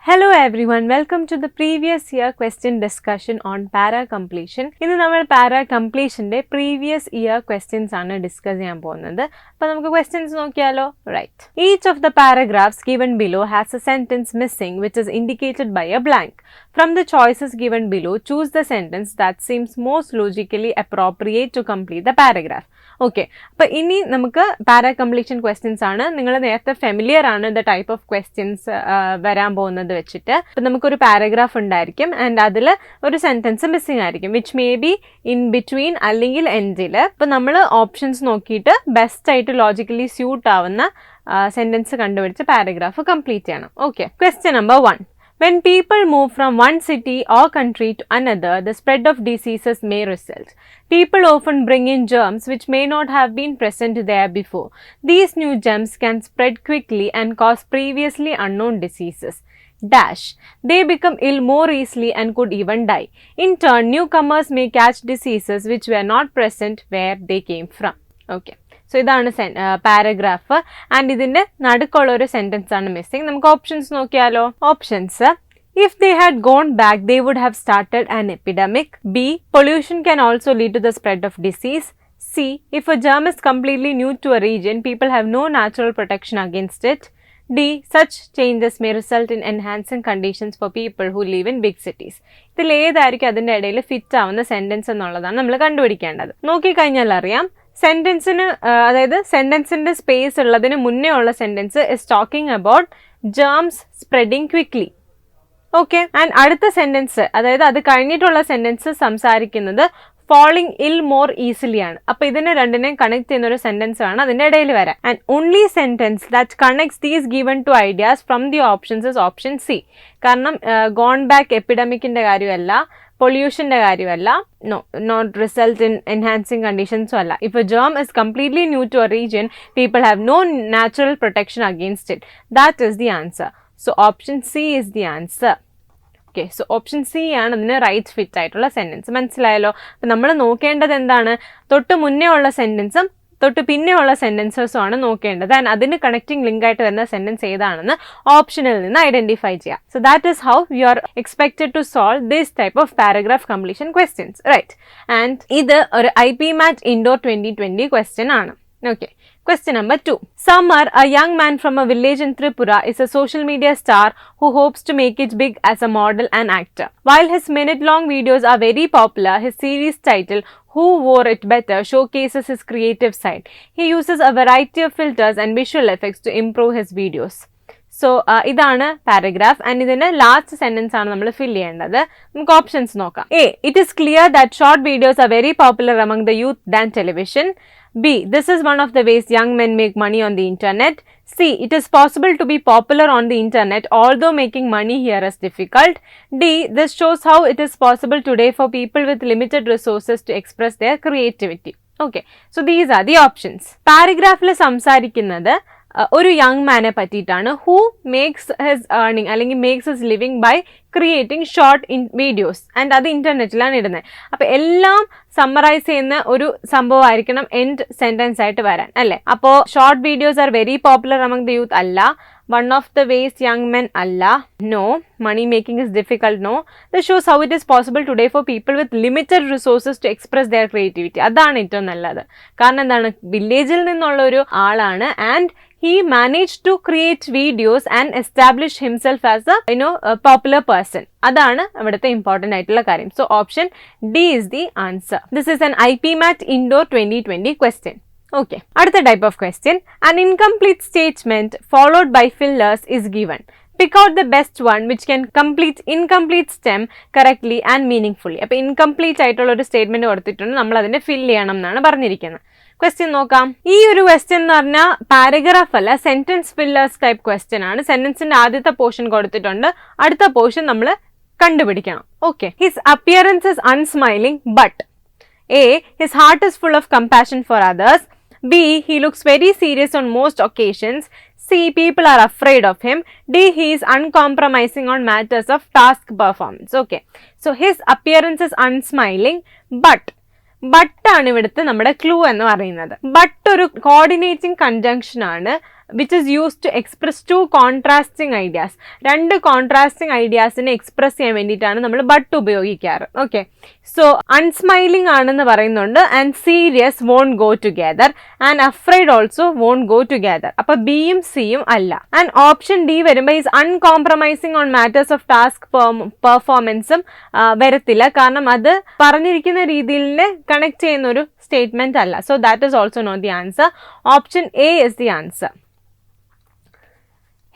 Hello everyone, welcome to the previous year question discussion on para completion. ഇന്ന് നമ്മൾ para completionന്റെ previous year questions ആണ് discuss ചെയ്യാൻ പോകുന്നത്. അപ്പോൾ നമുക്ക് questions നോക്കിയാലോ? Right. Each of the paragraphs given below has a sentence missing which is indicated by a blank. From the choices given below, choose the sentence that seems most logically appropriate to complete the paragraph. Okay, അപ്പോൾ ഇനി നമുക്ക് para completion questions ആണ്. നിങ്ങൾ നേരത്തെ familiar ആണ് the type of questions വരാൻ പോകുന്നത് വെച്ചിട്ട്. അപ്പം നമുക്കൊരു പാരഗ്രാഫ് ഉണ്ടായിരിക്കും ആൻഡ് അതിൽ ഒരു സെൻറ്റൻസ് മിസ്സിംഗ് ആയിരിക്കും which may be in between അല്ലെങ്കിൽ എൻഡിൽ. അപ്പം നമ്മൾ ഓപ്ഷൻസ് നോക്കിയിട്ട് ബെസ്റ്റ് ആയിട്ട് ലോജിക്കലി സ്യൂട്ട് ആവുന്ന സെൻറ്റൻസ് കണ്ടുപിടിച്ച് പാരഗ്രാഫ് കംപ്ലീറ്റ് ചെയ്യണം. Okay, question number 1. When people move from one city or country to another, the spread of diseases may result. People often bring in germs which may not have been present there before. These new germs can spread quickly and cause previously unknown diseases. Dash. They become ill more easily and could even die. In turn, newcomers may catch diseases which were not present where they came from. Okay. So ഇതാണ് paragraph and ഇതിൻ്റെ നടുക്കുള്ള ഒരു sentence ആണ് missing. നമുക്ക് options നോക്കിയാലോ. Options: if they had gone back they would have started an epidemic. B. pollution can also lead to the spread of disease. C. if a germ is completely new to a region people have no natural protection against it. D. such changes may result in enhancing conditions for people who live in big cities. ഇതിൽ ഏതായിരിക്കും അതിൻ്റെ ഇടയിൽ fit ആവുന്ന sentence എന്നുള്ളതാണ് നമ്മൾ കണ്ടുപിടിക്കേണ്ടത്. നോക്കിക്കഴിഞ്ഞാൽ അറിയാം സെൻറ്റൻസിന്, അതായത് സെൻറ്റൻസിൻ്റെ സ്പേസ് ഉള്ളതിന് മുന്നേ ഉള്ള sentence is talking about germs spreading quickly. Okay, and അടുത്ത സെൻറ്റൻസ്, അതായത് അത് കഴിഞ്ഞിട്ടുള്ള സെൻറ്റൻസ് സംസാരിക്കുന്നത് falling ill more easily ആണ്. അപ്പോൾ ഇതിനെ രണ്ടിനെയും കണക്ട് ചെയ്യുന്ന ഒരു സെൻറ്റൻസ് ആണ് അതിൻ്റെ ഇടയിൽ വരാൻ. And only sentence that connects these given two ideas from the options is option C. കാരണം ഗോൺ ബാക്ക് എപ്പിഡമിക്കിൻ്റെ കാര്യമല്ല, പൊല്യൂഷൻ്റെ കാര്യമല്ല, നോട്ട് റിസൾട്ട് ഇൻ എൻഹാൻസിങ് കണ്ടീഷൻസും അല്ല. If a germ is completely new to a region people have no natural protection against it. That is the answer. So option C is the answer. Okay, so option C ആണ് അതിന് right fit ആയിട്ടുള്ള sentence. മനസ്സിലായല്ലോ. അപ്പം നമ്മൾ നോക്കേണ്ടത് എന്താണ്? തൊട്ട് മുന്നേ ഉള്ള സെൻറ്റൻസും തൊട്ട് പിന്നെ ഉള്ള സെൻറ്റൻസസും ആണ് നോക്കേണ്ടത്. ആൻഡ് അതിന് കണക്റ്റിംഗ് ലിങ്ക് ആയിട്ട് വരുന്ന സെൻറ്റൻസ് ഏതാണെന്ന് ഓപ്ഷനിൽ നിന്ന് ഐഡന്റിഫൈ ചെയ്യാം. So that is how you are expected to solve this type of paragraph completion questions, right? And ഇത് ഒരു IPMAT ഇൻഡോർ 2020 ക്വസ്റ്റ്യൻ ആണ്. Okay. Question number 2. Samar, a young man from a village in Tripura, is a social media star who hopes to make it big as a model and actor. While his minute-long videos are very popular, his series title, Who Wore It Better, showcases his creative side. He uses a variety of filters and visual effects to improve his videos. So ഇതാണ് paragraph and ഇതിന് last sentence ആണ് നമ്മൾ ഫിൽ ചെയ്യേണ്ടത്. നമുക്ക് options നോക്കാം. A. It is clear that short videos are very popular among the youth than television. B. This is one of the ways young men make money on the internet. C. It is possible to be popular on the internet although making money here is difficult. D. This shows how it is possible today for people with limited resources to express their creativity. Okay. So these are the options. പാരഗ്രാഫിൽ സംസാരിക്കുന്നത് ഒരു young മാനെ പറ്റിയിട്ടാണ്. Who makes his earning അല്ലെങ്കിൽ makes his living by creating short videos and അത് ഇന്റർനെറ്റിലാണ് ഇടുന്നത്. അപ്പോൾ എല്ലാം സമ്മറൈസ് ചെയ്യുന്ന ഒരു സംഭവമായിരിക്കണം എൻഡ് സെന്റൻസ് ആയിട്ട് വരാൻ, അല്ലേ? അപ്പോൾ short videos are very popular among the youth അല്ല, one of the ways young men അല്ല, no, money making is difficult, no, this shows how it is possible today for people with limited resources to express their creativity. അതാണ് ഏറ്റവും നല്ലത്. കാരണം എന്താണ്, വില്ലേജിൽ നിന്നുള്ള ഒരു ആളാണ് and he managed to create videos and establish himself as a popular person. അതാണ് ഇവിടുത്തെ ഇമ്പോർട്ടൻ്റ് ആയിട്ടുള്ള കാര്യം. So option D is the answer. This is an IPMAT Indore 2020 question. Okay, അടുത്ത type of question. an incomplete statement followed by fillers is given. Pick out the best one which can complete incomplete stem correctly and meaningfully. അപ്പോൾ incomplete ആയിട്ടുള്ള ഒരു statement കൊടുത്തിട്ടുണ്ട്, നമ്മൾ അതിനെ ഫിൽ ചെയ്യണം എന്നാണ് പറഞ്ഞിരിക്കുന്നത്. ക്വസ്റ്റ്യൻ നോക്കാം. ഈ ഒരു ക്വസ്റ്റ്യൻ എന്ന് പറഞ്ഞാൽ പാരഗ്രാഫ് അല്ല, സെന്റൻസ് ഫില്ലേഴ്സ് ടൈപ്പ് ക്വസ്റ്റ്യൻ ആണ്. സെന്റൻസിന്റെ ആദ്യത്തെ പോർഷൻ കൊടുത്തിട്ടുണ്ട്, അടുത്ത പോർഷൻ നമ്മൾ കണ്ടുപിടിക്കണം. Okay, his appearance is unsmiling but A. his heart is full of compassion for others. B. he looks very serious on most occasions. C. people are afraid of him. D. he is uncompromising on matters of task performance. Okay, so his appearance is unsmiling but but ആണ് ഇവിടുത്തെ നമ്മുടെ clue എന്ന് പറയുന്നത്. But ഒരു coordinating conjunction ആണ്. which is used to express two contrasting ideas. രണ്ട് contrasting ഐഡിയാസിനെ express ചെയ്യാൻ വേണ്ടിയിട്ടാണ് നമ്മൾ ബട്ട് ഉപയോഗിക്കാറ്. ഓക്കെ, സോ അൺസ്മൈലിംഗ് ആണെന്ന് പറയുന്നുണ്ട്, and serious won't go together, and afraid also won't go together. അപ്പൊ ബിയും സിയും അല്ല. ആൻഡ് ഓപ്ഷൻ ഡി വരുമ്പോൾ is uncompromising on matters of task പെർഫോമൻസും വരത്തില്ല, കാരണം അത് പറഞ്ഞിരിക്കുന്ന രീതിയിൽ കണക്ട് ചെയ്യുന്ന ഒരു സ്റ്റേറ്റ്മെന്റ് അല്ല. So that is also not the answer. Option A is the answer.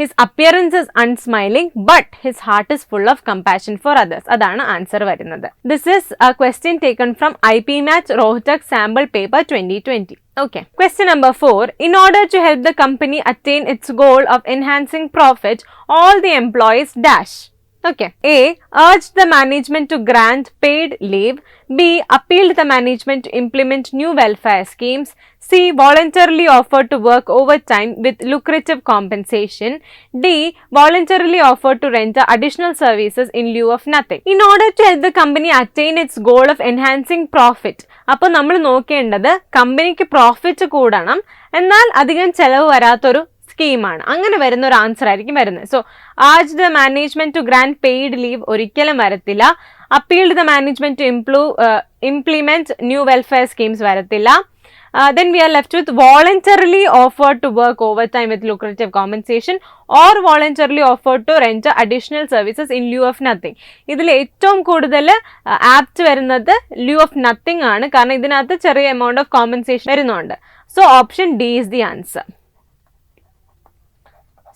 His appearance is unsmiling, but his heart is full of compassion for others. അതാണ് ആൻസർ വരുന്നത്. This is a question taken from IPMAT Rohtak sample paper 2020. Okay. Question number 4. In order to help the company attain its goal of enhancing profit, all the employees dash. Okay. A. Urged the management to grant paid leave. B. Appealed the management to implement new welfare schemes. C. Voluntarily offered to work overtime with lucrative compensation. D. Voluntarily offered to render additional services in lieu of nothing. In order to help the company attain its goal of enhancing profit. അപ്പോൾ നമ്മൾ നോക്കേണ്ടത് കമ്പനിക്ക് profit കൂടണം, എന്നാൽ അധികം ചെലവ് വരാത്തൊരു സ്കീമാണ്. അങ്ങനെ വരുന്ന ഒരു ആൻസർ ആയിരിക്കും വരുന്നത്. So urge the management to grand paid leave ഒരിക്കലും വരത്തില്ല. Appealed the management to implement new welfare schemes വരത്തില്ല. Then we are left with voluntarily offered to work overtime with lucrative compensation or voluntarily offered to render additional services in lieu of nothing. ഇതിൽ ഏറ്റവും കൂടുതൽ apt വരുന്നത് lieu of nothing ആണ്, കാരണം ഇതിനകത്ത് ചെറിയ amount of compensation വരുന്നുണ്ട്. So option D is the answer.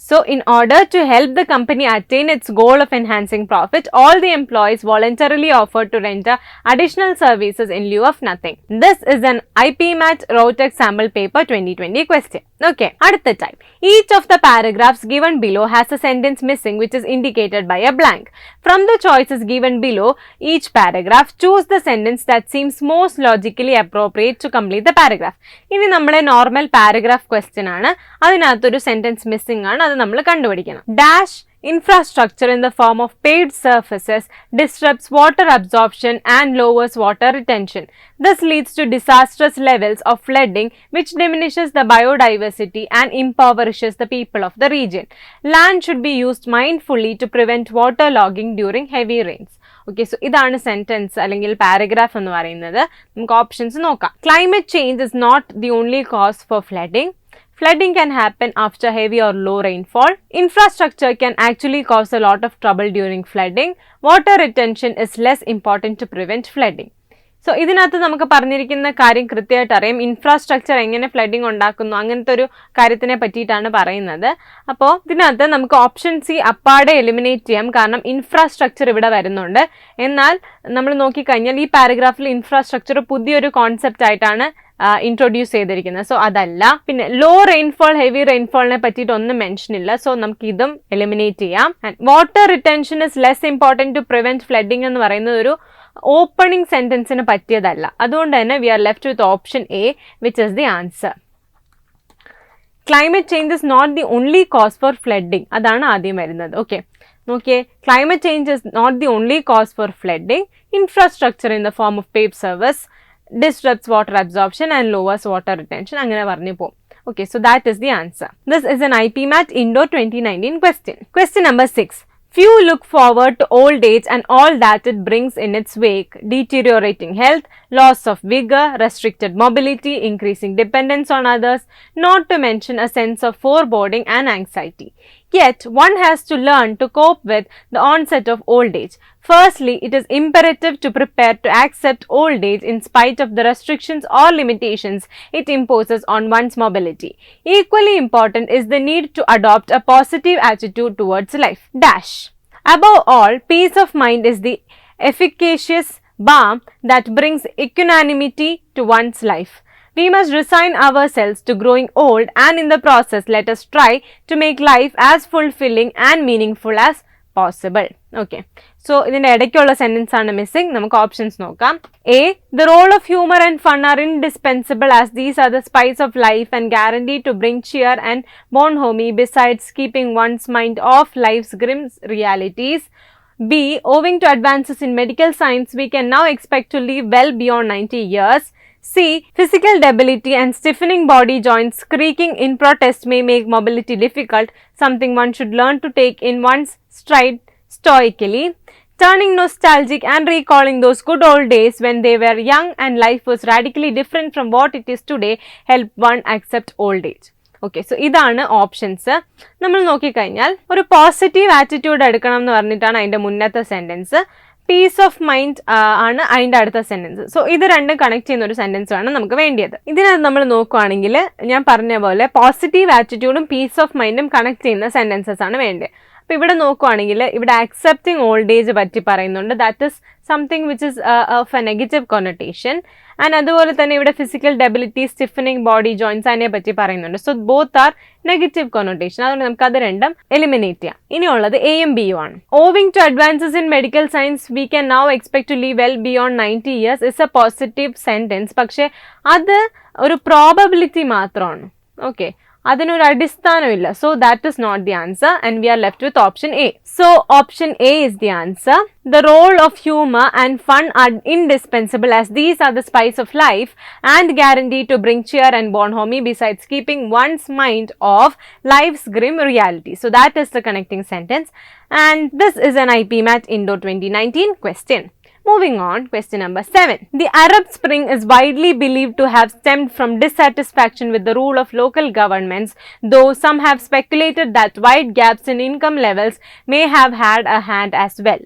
So, in order to help the company attain its goal of enhancing profit, all the employees voluntarily offered to render additional services in lieu of nothing. This is an IPMAT Rohtak sample paper 2020 question. Okay, അടുത്ത type. Each of the paragraphs given below has a sentence missing which is indicated by a blank. From the choices given below each paragraph, choose the sentence that seems most logically appropriate to complete the paragraph. ഇനി നമ്മുടെ normal paragraph question ആണ്, അതിനകത്തൊരു sentence missing ആണ്, അത് നമ്മൾ കണ്ടുപിടിക്കണം. Dash infrastructure in the form of paved surfaces disrupts water absorption and lowers water retention. This leads to disastrous levels of flooding, which diminishes the biodiversity and impoverishes the people of the region. Land should be used mindfully to prevent waterlogging during heavy rains. Okay, so ഇതാണ് sentence അല്ലെങ്കിൽ paragraph എന്ന് പറയുന്നത്. നമുക്ക് options നോക്കാം. Climate change is not the only cause for flooding. Flooding can happen after heavy or low rainfall. Infrastructure can actually cause a lot of trouble during flooding. Water retention is less important to prevent flooding. So ഇതിനകത്ത് നമുക്ക് പറഞ്ഞിരിക്കുന്ന കാര്യം കൃത്യമായിട്ട് അറിയാം. Infrastructure എങ്ങനെ flooding ഉണ്ടാക്കുന്നു അങ്ങനത്തെ ഒരു കാര്യത്തിനെ പറ്റിയിട്ടാണ് പറയുന്നത്. അപ്പോൾ ഇതിനകത്ത് നമുക്ക് ഓപ്ഷൻ സി അപ്പാടെ എലിമിനേറ്റ് ചെയ്യാം, കാരണം ഇൻഫ്രാസ്ട്രക്ചർ ഇവിടെ വരുന്നുണ്ട്. എന്നാൽ നമ്മൾ നോക്കിക്കഴിഞ്ഞാൽ ഈ പാരഗ്രാഫിൽ ഇൻഫ്രാസ്ട്രക്ചർ പുതിയൊരു കോൺസെപ്റ്റ് ആയിട്ടാണ് ഇൻട്രൊഡ്യൂസ് ചെയ്തിരിക്കുന്നത്. സോ അതല്ല. പിന്നെ ലോ റെയിൻഫോൾ ഹെവി റെയിൻഫോളിനെ പറ്റിയിട്ട് ഒന്നും മെൻഷൻ ഇല്ല. സോ നമുക്ക് ഇതും എലിമിനേറ്റ് ചെയ്യാം. And water retention is less important to prevent flooding എന്ന് പറയുന്നത് ഒരു ഓപ്പണിംഗ് സെന്റൻസിന് പറ്റിയതല്ല. അതുകൊണ്ട് തന്നെ we are left with option A which is the answer. Climate change is not the only cause for flooding, അതാണ് ആദ്യം വരുന്നത്. ഓക്കെ, നോക്കിയേ, climate change is not the only cause for flooding. Infrastructure in the form of paved surface disrupts water absorption and lowers water retention. അങ്ങനെ പറഞ്ഞു പോകും. Okay, so that is the answer. This is an IPMAT Indoor 2019 question. Question number 6. Few look forward to old age and all that it brings in its wake: deteriorating health, loss of vigor, restricted mobility, increasing dependence on others, not to mention a sense of foreboding and anxiety. Yet, one has to learn to cope with the onset of old age. Firstly, it is imperative to prepare to accept old age in spite of the restrictions or limitations it imposes on one's mobility. Equally important is the need to adopt a positive attitude towards life. Dash. Above all, peace of mind is the efficacious balm that brings equanimity to one's life. We must resign ourselves to growing old, and in the process let us try to make life as fulfilling and meaningful as possible. Okay, so ഇതിന്റെ ഇടയ്ക്കുള്ള sentence ആണ് missing. നമുക്ക് options നോക്കാം. A. The role of humor and fun are indispensable as these are the spice of life and guaranteed to bring cheer and bonhomie besides keeping one's mind off life's grim realities. B. Owing to advances in medical science, we can now expect to live well beyond 90 years. C. Physical debility and stiffening body joints, creaking in protest may make mobility difficult, something one should learn to take in one's stride stoically. Turning nostalgic and recalling those good old days when they were young and life was radically different from what it is today help one accept old age. Okay, so ഇതാണ് options. നമ്മൾ നോക്കിക്കഴിഞ്ഞാൽ ഒരു positive attitude എടുക്കണം എന്ന് പറഞ്ഞിട്ടാണ് അതിൻ്റെ മുന്നത്തെ sentence. Piece of mind ആണ് അതിൻ്റെ അടുത്ത സെൻറ്റൻസ്. സോ ഇത് രണ്ടും കണക്ട് ചെയ്യുന്ന ഒരു സെൻറ്റൻസ് ആണ് നമുക്ക് വേണ്ടിയത്. ഇതിനകത്ത് നമ്മൾ നോക്കുവാണെങ്കിൽ ഞാൻ പറഞ്ഞ പോലെ പോസിറ്റീവ് ആറ്റിറ്റ്യൂഡും പീസ് ഓഫ് മൈൻഡും കണക്ട് ചെയ്യുന്ന സെൻറ്റൻസസ് ആണ് വേണ്ടത്. അപ്പോൾ ഇവിടെ നോക്കുവാണെങ്കിൽ ഇവിടെ അക്സെപ്റ്റിംഗ് ഓൾഡ് ഏജ് പറ്റി പറയുന്നുണ്ട്. That is something which is of a negative connotation. And അതുപോലെ തന്നെ ഇവിടെ physical debility, stiffening body joints അതിനെ പറ്റി പറയുന്നുണ്ട്. So both are negative connotation. അതുകൊണ്ട് നമുക്ക് അത് രണ്ടും എലിമിനേറ്റ് ചെയ്യാം. ഇനിയുള്ളത് എയും ബിയും ആണ്. Owing to advances in medical science we can now expect to live well beyond 90 years is a positive sentence. പക്ഷേ അത് ഒരു പ്രോബബിലിറ്റി മാത്രമാണ്. ഓക്കെ, അതിനൊരു അടിസ്ഥാനമില്ല. So that is not the answer and we are left with option A. So option A is the answer. The role of humor and fun are indispensable as these are the spice of life and guaranteed to bring cheer and bonhomie besides keeping one's mind off life's grim reality. So that is the connecting sentence and this is an IPMAT Indo 2019 question. Moving on, question number 7. The Arab Spring is widely believed to have stemmed from dissatisfaction with the rule of local governments, though some have speculated that wide gaps in income levels may have had a hand as well.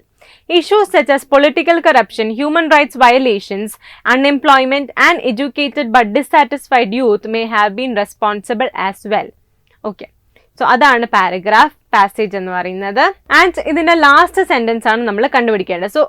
Issues such as political corruption, human rights violations, unemployment and educated but dissatisfied youth may have been responsible as well. Okay. So അതാണ് paragraph passage എന്ന് പറയുന്നത്. And ഇതിന്റെ last sentence ആണ് നമ്മൾ കണ്ടുപിടിക്കേണ്ടത്. So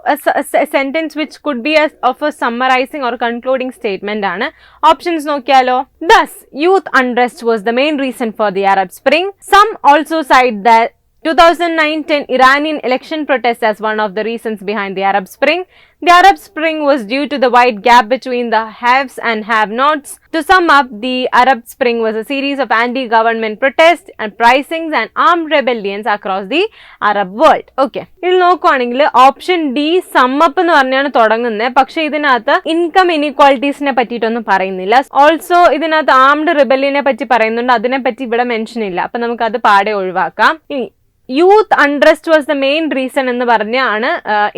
sentence which could be of A summarising or concluding statement ആണ്. Options നോക്കിയാലോ. Thus, youth unrest was the main reason for the Arab Spring. Some also cite that 2009-10 Iranian election protests as one of the reasons behind the Arab Spring. The Arab Spring was due to the wide gap between the haves and have-nots. To sum up, the Arab Spring was a series of anti-government protests and uprisings and armed rebellions across the Arab world. Okay. ഇതിൽ നോക്കുവാണെങ്കിൽ option D sum up എന്ന് പറഞ്ഞാണ് തുടങ്ങുന്നത്. പക്ഷെ ഇതിനകത്ത് income ഇനീക്വാളിറ്റീസിനെ പറ്റിയിട്ടൊന്നും പറയുന്നില്ല. Also ഇതിനകത്ത് armed റിബല്യനെ പറ്റി പറയുന്നുണ്ട്. അതിനെപ്പറ്റി ഇവിടെ മെൻഷൻ ഇല്ല. അപ്പൊ നമുക്ക് അത് പാടെ ഒഴിവാക്കാം. ഇനി youth untrust was the main reason എന്ന് പറഞ്ഞാണ്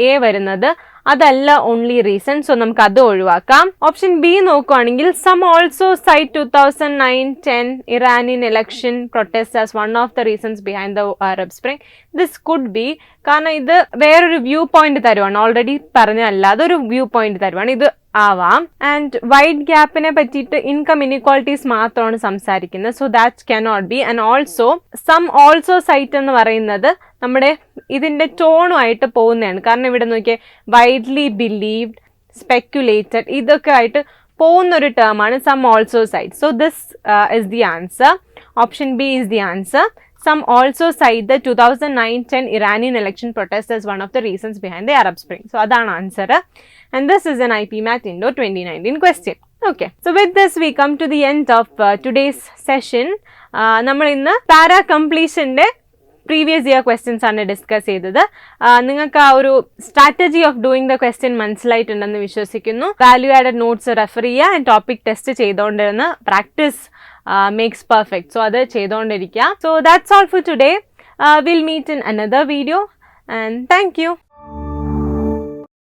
എ വരുന്നത്. അതല്ല ഓൺലി റീസൺ. സോ നമുക്ക് അത് ഒഴിവാക്കാം. ഓപ്ഷൻ ബി നോക്കുവാണെങ്കിൽ some also cite 2009-10 Iranian election protest as one of the reasons behind the Arab Spring. This could be, കാരണം ഇത് വേറൊരു വ്യൂ പോയിന്റ് തരുവാണ്. ഓൾറെഡി പറഞ്ഞല്ല, അതൊരു വ്യൂ പോയിന്റ് തരുവാണ്. ഇത് ആവാം. ആൻഡ് വൈഡ് ഗ്യാപ്പിനെ പറ്റിയിട്ട് ഇൻകം ഇനീക്വാളിറ്റീസ് മാത്രമാണ് സംസാരിക്കുന്നത്. So that cannot be. And also some also cite എന്ന് പറയുന്നത് നമ്മുടെ ഇതിന്റെ ടോണുമായിട്ട് പോകുന്നതാണ്. കാരണം ഇവിടെ നോക്കിയേ, വൈഡ്ലി ബിലീവ്ഡ്, സ്പെക്യുലേറ്റഡ്, ഇതൊക്കെ ആയിട്ട് പോകുന്നൊരു ടേമാണ് some also cite. So this is the answer. Option B is the answer. Some also cite the 2009-10 Iranian election protest as one of the reasons behind the Arab Spring. So that's the answer. And this is an IPMAT Indo 2019 question. Okay. So with this we come to the end of today's session. നമ്മൾ ഇന്ന് para കംപ്ലീഷൻ്റെ previous year questions ആണ് discuss ചെയ്തത്. നിങ്ങൾക്ക് ആ ഒരു strategy of doing the question മനസ്സിലായിട്ടുണ്ടെന്ന് വിശ്വസിക്കുന്നു. വാല്യൂ ആഡഡ് നോട്ട്സ് റെഫർ ചെയ്യുക ആൻഡ് ടോപ്പിക് ടെസ്റ്റ് ചെയ്തുകൊണ്ടിരുന്ന പ്രാക്ടീസ് മേക്സ് പെർഫെക്റ്റ്. സോ അത് ചെയ്തുകൊണ്ടിരിക്കുക. So that's all for today. Will meet in another video and thank U.